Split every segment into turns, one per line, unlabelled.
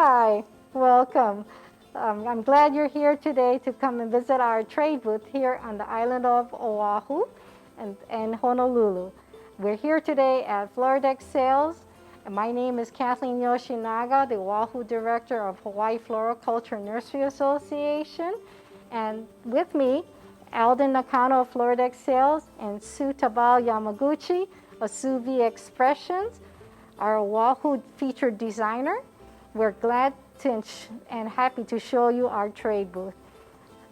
Hi, welcome. I'm glad you're here today to come and visit our trade booth here on the island of Oahu and Honolulu. We're here today at Floridex Sales. And my name is Kathleen Yoshinaga, the Oahu Director of Hawaii Floriculture Nursery Association. And with me, Alden Nakano of Floridex Sales and Sue Tabal Yamaguchi of Suvi Expressions, our Oahu featured designer. We're glad to and happy to show you our trade booth.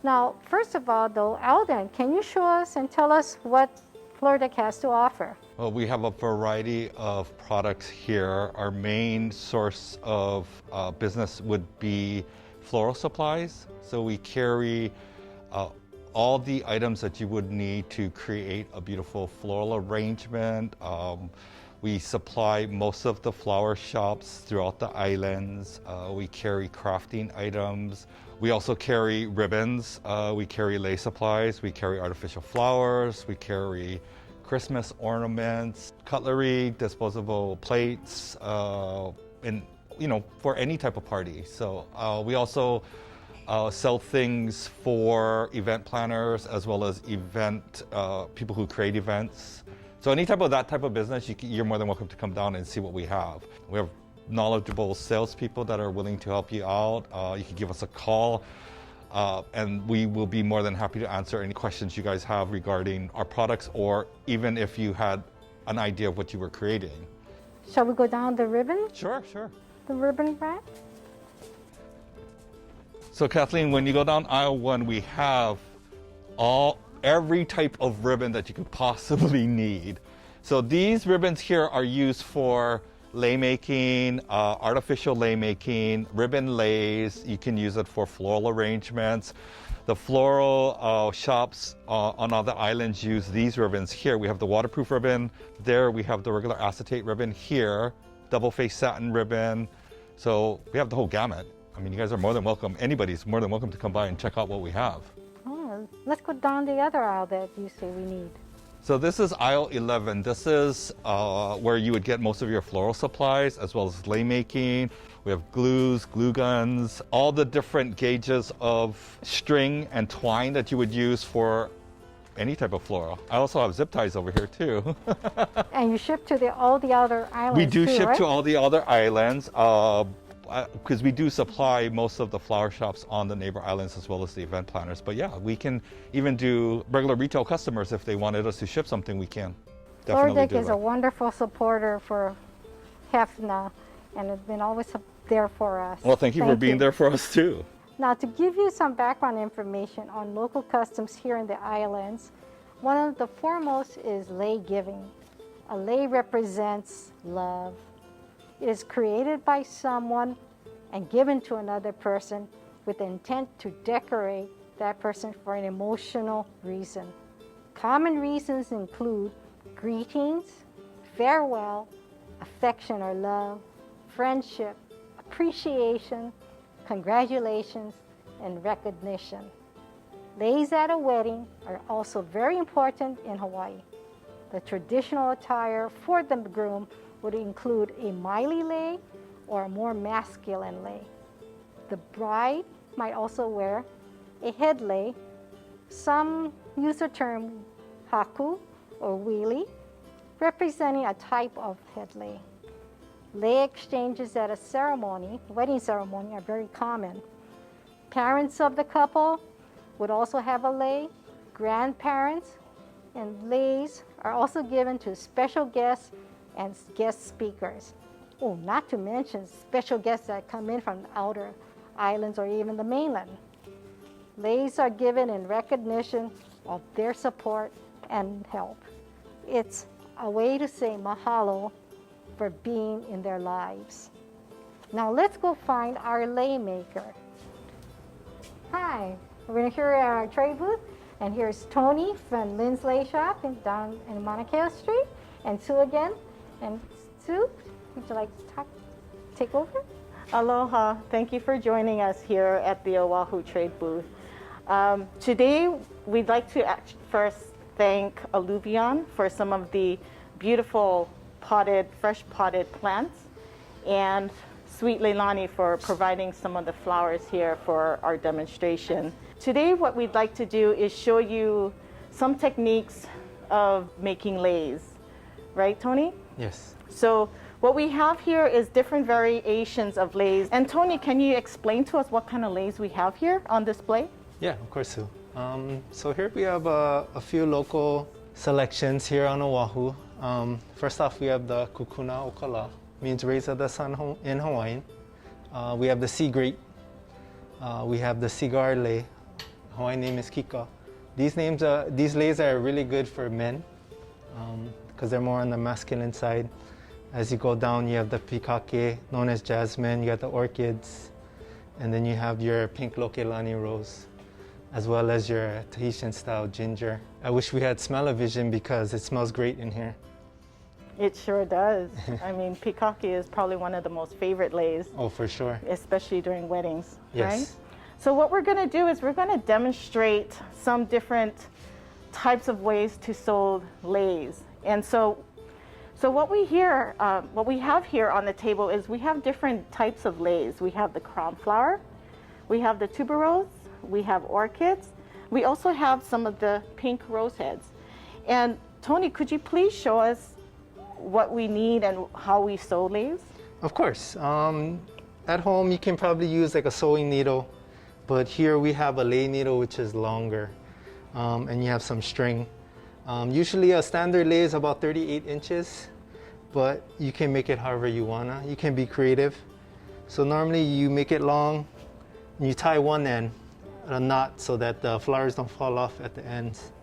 Now, first of all, though, Alden, can you show us and tell us what Floridex has to offer?
Well, we have a variety of products here. Our main source of business would be floral supplies. So we carry all the items that you would need to create a beautiful floral arrangement. We supply most of the flower shops throughout the islands. We carry crafting items. We also carry ribbons. We carry lace supplies. We carry artificial flowers. We carry Christmas ornaments, cutlery, disposable plates, and for any type of party. So we also sell things for event planners as well as event people who create events. So any type of that type of business, you're more than welcome to come down and see what we have. We have knowledgeable salespeople that are willing to help you out. You can give us a call, and we will be more than happy to answer any questions you guys have regarding our products, or even if you had an idea of what you were creating.
Shall we go down the ribbon?
Sure.
The ribbon rack?
So Kathleen, when you go down aisle 1, we have every type of ribbon that you could possibly need. So these ribbons here are used for lei making, artificial lei making, ribbon lace. You can use it for floral arrangements. The floral shops on other islands use these ribbons here. We have the waterproof ribbon. There we have the regular acetate ribbon here, double face satin ribbon. So we have the whole gamut. I mean, you guys are more than welcome. Anybody's more than welcome to come by and check out what we have.
Let's go down the other aisle that you say we need.
So this is aisle 11. This is where you would get most of your floral supplies as well as lei making. We have glues, glue guns, all the different gauges of string and twine that you would use for any type of floral. I also have zip ties over here too.
And you ship to all the other islands.
We do
too,
ship
right?
to all the other islands. Because we do supply most of the flower shops on the neighbor islands as well as the event planners. But yeah, we can even do regular retail customers. If they wanted us to ship something, we can definitely
Floridex
do
is
that.
a wonderful supporter for HFNA, and it's been always there for us.
Well, thank you for being there for us too.
Now, to give you some background information on local customs here in the islands, one of the foremost is lei giving. A lei represents love. It is created by someone and given to another person with the intent to decorate that person for an emotional reason. Common reasons include greetings, farewell, affection or love, friendship, appreciation, congratulations, and recognition. Leis at a wedding are also very important in Hawaii. The traditional attire for the groom would include a maili lei or a more masculine lei. The bride might also wear a head lei. Some use the term haku or wili, representing a type of head lei. Lei exchanges at a wedding ceremony, are very common. Parents of the couple would also have a lei. Grandparents and leis are also given to special guests and guest speakers. Oh, not to mention special guests that come in from the outer islands or even the mainland. Leis are given in recognition of their support and help. It's a way to say mahalo for being in their lives. Now let's go find our lei maker. Hi, we're here at our trade booth, and here's Tony from Lynn's Lei Shop down in Mauna Kea Street, and Sue again. And Sue, would you like to take over?
Aloha. Thank you for joining us here at the Oahu trade booth. Today, we'd like to first thank Alluvion for some of the beautiful fresh potted plants. And Sweet Leilani for providing some of the flowers here for our demonstration. Today what we'd like to do is show you some techniques of making leis. Right, Tony?
Yes.
So what we have here is different variations of leis. And Tony, can you explain to us what kind of leis we have here on display?
Yeah, of course, Sue. So here we have a few local selections here on Oahu. First off, we have the Kukuna Okala, means rays of the sun in Hawaiian. We have the sea grape. We have the cigar lei. Hawaiian name is Kika. These leis are really good for men because they're more on the masculine side. As you go down, you have the pikake, known as jasmine. You got the orchids, and then you have your pink lokelani rose, as well as your Tahitian-style ginger. I wish we had smell-o-vision because it smells great in here.
It sure does. I mean, pikake is probably one of the most favorite leis.
Oh, for sure.
Especially during weddings,
Yes.
right? So what we're going to do is we're going to demonstrate some different types of ways to sew leis. And so what we have here on the table is we have different types of leis. We have the crown flower, we have the tuberose, we have orchids. We also have some of the pink rose heads. And Tony, could you please show us what we need and how we sew leis?
Of course. At home, you can probably use like a sewing needle, but here we have a lei needle which is longer, and you have some string. Usually a standard lei is about 38 inches, but you can make it however you wanna. You can be creative. So normally you make it long, and you tie one end, a knot, so that the flowers don't fall off at the ends.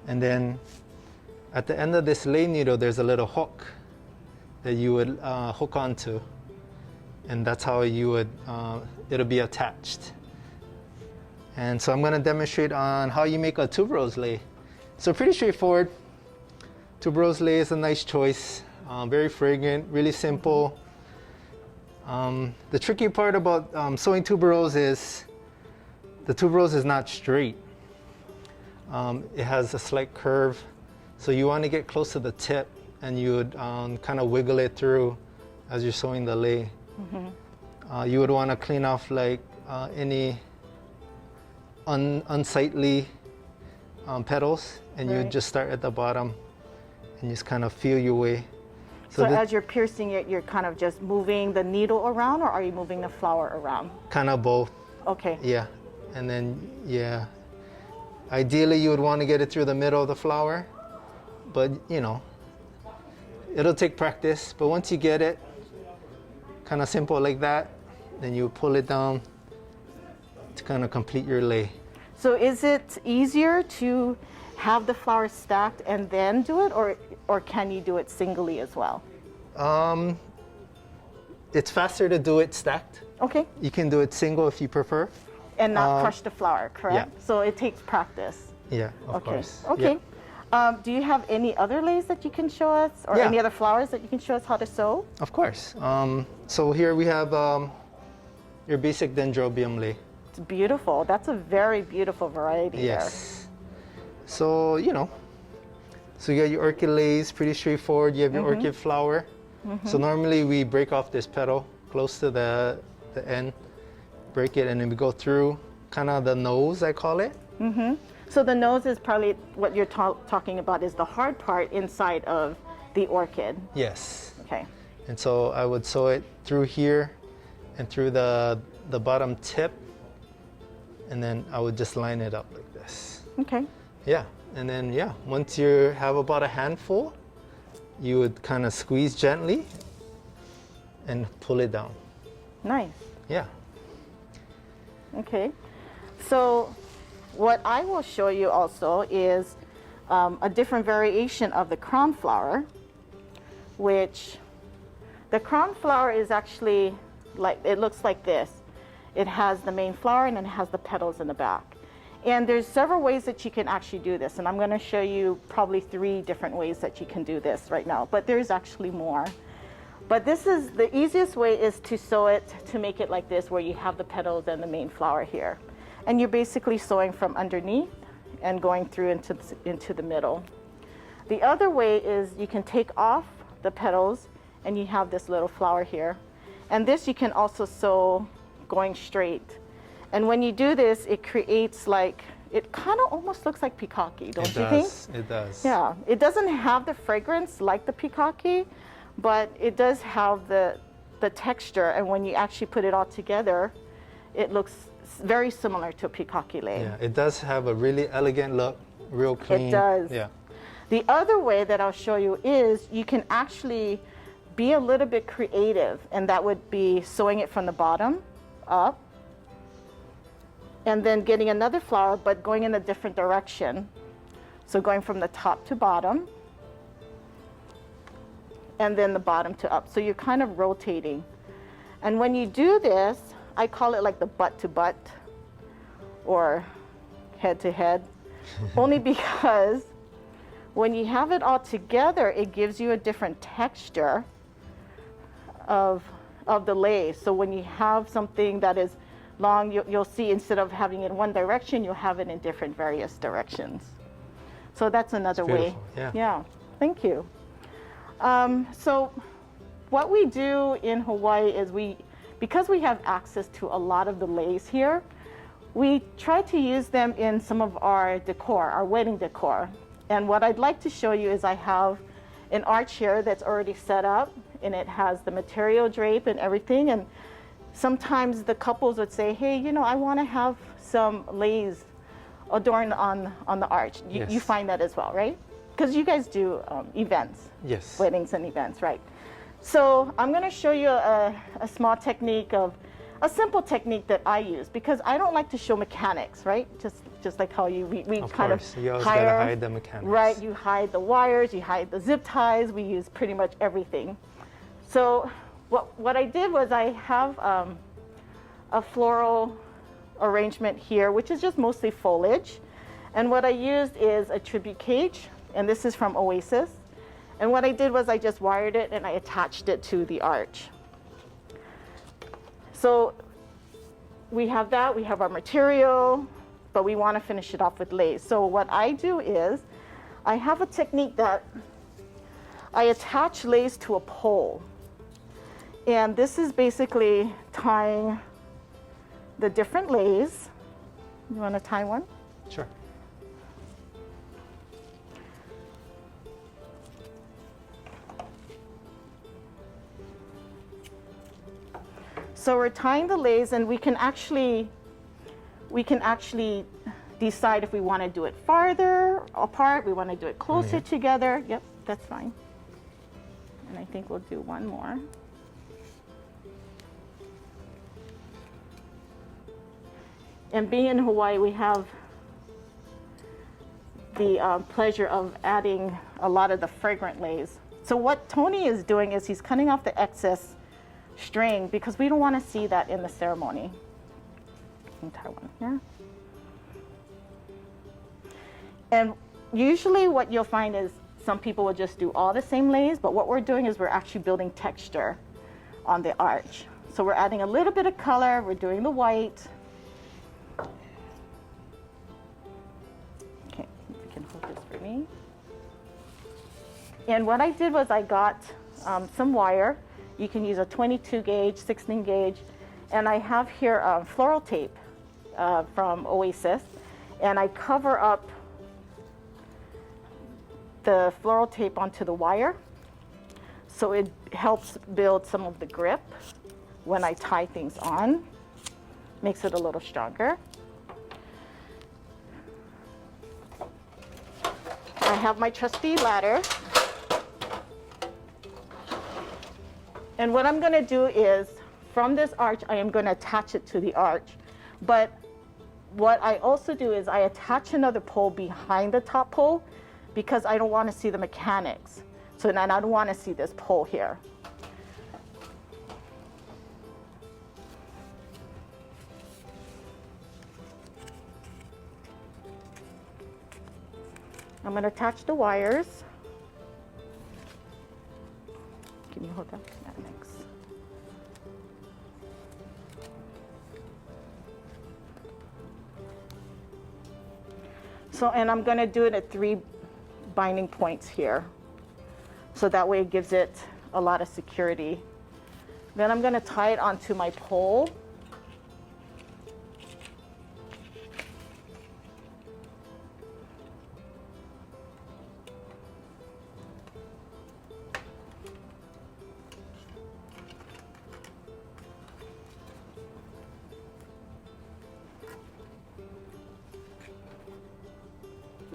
And then at the end of this lei needle, there's a little hook that you would hook onto, and that's how you would, it'll be attached. And so I'm gonna demonstrate on how you make a tuberose lei. So pretty straightforward. Tuberose lei is a nice choice, very fragrant, really simple. The tricky part about sewing tuberose is the tuberose is not straight. It has a slight curve, so you want to get close to the tip, and you would kind of wiggle it through as you're sewing the lei. Mm-hmm. You would want to clean off like any unsightly petals, and you would just start at the bottom and just kind of feel your way.
So as you're piercing it, you're kind of just moving the needle around, or are you moving the flower around?
Kind of both.
Okay.
Yeah. And then, yeah. Ideally, you would want to get it through the middle of the flower, but you know, it'll take practice. But once you get it, kind of simple like that, then you pull it down to kind of complete your lei.
So is it easier to have the flowers stacked and then do it, or can you do it singly as well?
It's faster to do it stacked.
Okay.
You can do it single if you prefer.
And not crush the flower, correct?
Yeah.
So it takes practice.
Yeah, of
Okay.
course.
Okay.
Yeah.
Do you have any other leis that you can show us, or
Yeah.
any other flowers that you can show us how to sew?
Of course. So here we have your basic dendrobium lei.
It's beautiful. That's a very beautiful variety
Yes. So, you know, so you got your orchid leis, pretty straightforward. You have your orchid flower. So normally we break off this petal close to the end, break it, and then we go through kind of the nose, I call it.
there. So the nose is probably what you're talking about, is the hard part inside of the orchid.
Yes.
Okay.
And so I would sew it through here and through the bottom tip, and then I would just line it up like this.
Okay.
Yeah, and then yeah, once you have about a handful, you would kind of squeeze gently and pull it down.
Nice.
Yeah.
Okay. So what I will show you also is a different variation of the crown flower, which the crown flower is actually like, it looks like this. It has the main flower and then it has the petals in the back. And there's several ways that you can actually do this, and I'm going to show you probably 3 different ways that you can do this right now, but there's actually more. But this is the easiest way, is to sew it to make it like this, where you have the petals and the main flower here. And you're basically sewing from underneath and going through into the middle. The other way is you can take off the petals and you have this little flower here. And this you can also sew going straight. And when you do this, it creates like, it kind of almost looks like peacocky, don't you think?
It does.
Yeah, it doesn't have the fragrance like the peacocky, but it does have the texture. And when you actually put it all together, it looks very similar to a peacocky lei.
Yeah, it does have a really elegant look, real clean.
It does.
Yeah.
The other way that I'll show you is you can actually be a little bit creative, and that would be sewing it from the bottom up and then getting another flower but going in a different direction. So going from the top to bottom and then the bottom to up. So you're kind of rotating. And when you do this, I call it like the butt to butt or head to head, only because when you have it all together, it gives you a different texture of the lei. So when you have something that is long, you'll see instead of having it in one direction, you'll have it in different various directions. So that's another way. Yeah, thank you. So what we do in Hawaii is because we have access to a lot of the leis here, we try to use them in some of our decor, our wedding decor. And what I'd like to show you is I have an arch here that's already set up, and it has the material drape and everything. And sometimes the couples would say, hey, you know, I want to have some leis adorned on the arch. You find that as well, right? Because you guys do events.
Yes.
Weddings and events, right? So I'm going to show you a small technique a simple technique that I use, because I don't like to show mechanics, right? Just like how we kind of
you always
hire,
gotta hide the mechanics.
Right, you hide the wires, you hide the zip ties, we use pretty much everything. So what I did was I have a floral arrangement here, which is just mostly foliage. And what I used is a tribute cage, and this is from Oasis. And what I did was I just wired it and I attached it to the arch. So we have that, we have our material, but we want to finish it off with leis. So what I do is I have a technique that I attach leis to a pole. And this is basically tying the different leis. You want to tie one?
Sure.
So we're tying the leis, and we can actually decide if we want to do it farther apart, we want to do it closer together. Yep, that's fine. And I think we'll do one more. And being in Hawaii, we have the pleasure of adding a lot of the fragrant leis. So what Tony is doing is he's cutting off the excess string, because we don't want to see that in the ceremony. I'll tie one here. And usually what you'll find is some people will just do all the same leis, but what we're doing is we're actually building texture on the arch. So we're adding a little bit of color, we're doing the white. Okay, if you can hold this for me. And what I did was I got some wire. You can use a 22 gauge, 16 gauge, and I have here floral tape from Oasis, and I cover up the floral tape onto the wire, so it helps build some of the grip when I tie things on, makes it a little stronger. I have my trusty ladder. And what I'm going to do is, from this arch, I am going to attach it to the arch. But what I also do is I attach another pole behind the top pole, because I don't want to see the mechanics. So then I don't want to see this pole here. I'm going to attach the wires. Can you hold that? That makes. So, and I'm going to do it at 3 binding points here. So that way it gives it a lot of security Then I'm going to tie it onto my pole.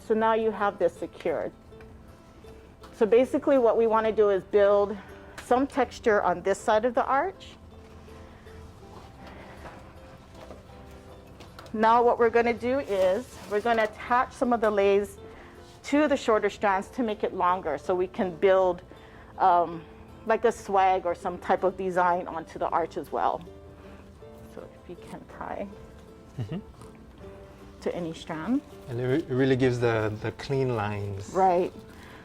So now you have this secured. So basically what we want to do is build some texture on this side of the arch. Now what we're going to do is we're going to attach some of the lays to the shorter strands to make it longer so we can build like a swag or some type of design onto the arch as well. So if you can tie to any strand.
And it really gives the clean lines.
Right.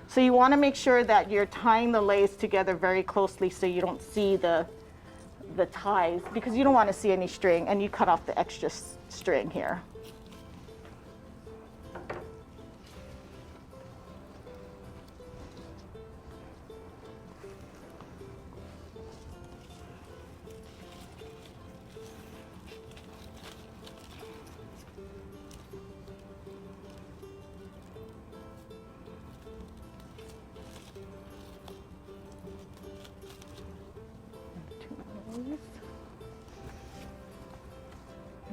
So you want to make sure that you're tying the lays together very closely so you don't see the ties, because you don't want to see any string, and you cut off the extra string here.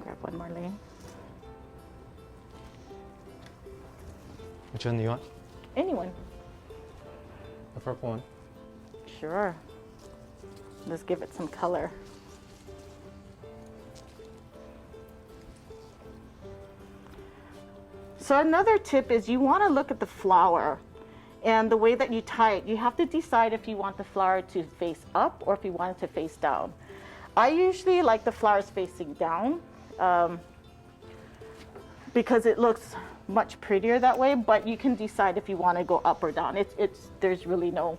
Grab one more lane.
Which one do you want?
Anyone?
The purple one.
Sure. Let's give it some color. So another tip is you want to look at the flower and the way that you tie it. You have to decide if you want the flower to face up or if you want it to face down. I usually like the flowers facing down because it looks much prettier that way, but you can decide if you want to go up or down. There's really no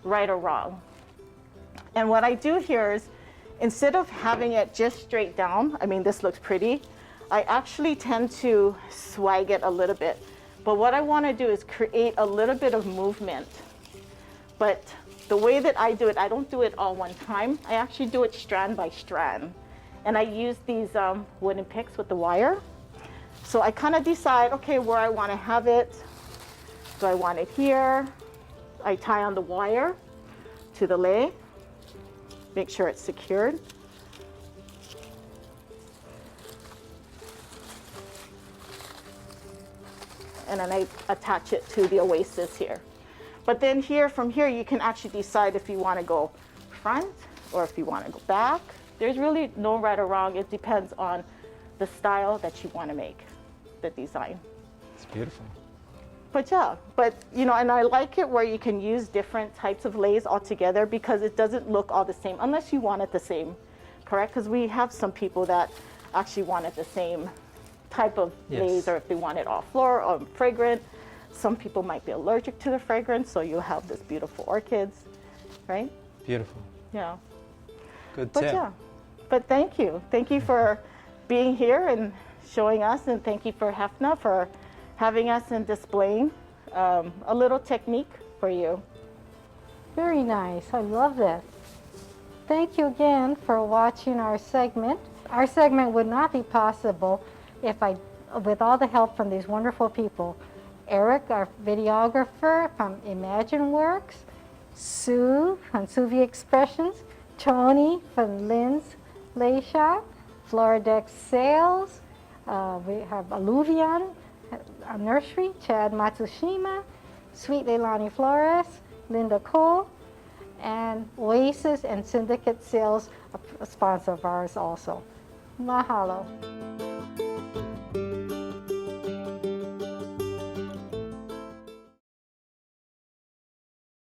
right or wrong. And what I do here is, instead of having it just straight down, I mean, this looks pretty, I actually tend to swag it a little bit. But what I want to do is create a little bit of movement. But the way that I do it, I don't do it all one time. I actually do it strand by strand. And I use these wooden picks with the wire. So I kind of decide, okay, where I want to have it. Do I want it here? I tie on the wire to the lay. Make sure it's secured. And then I attach it to the oasis here. But then here, from here, you can actually decide if you want to go front or if you want to go back. There's really no right or wrong. It depends on the style that you want to make, the design.
It's beautiful.
But yeah, you know, and I like it where you can use different types of lays all together because it doesn't look all the same unless you want it the same, correct? Because we have some people that actually want it the same type of lays, or if they want it all floral or fragrant. Some people might be allergic to the fragrance, so you'll have this beautiful orchids, right?
Beautiful.
Yeah.
Good
But
tip.
yeah, but thank you. Thank you for being here and showing us, and thank you for HFNA for having us and displaying a little technique for you.
Very nice. I love that. Thank you again for watching our segment. Our segment would not be possible with all the help from these wonderful people. Eric, our videographer from ImagineWorks, Sue from Suvi Expressions, Tony from Lynn's Lay Shop, Floridex Sales, we have Alluvion, Nursery, Chad Matsushima, Sweet Leilani Flores, Linda Cole, and Oasis and Syndicate Sales, a sponsor of ours also. Mahalo.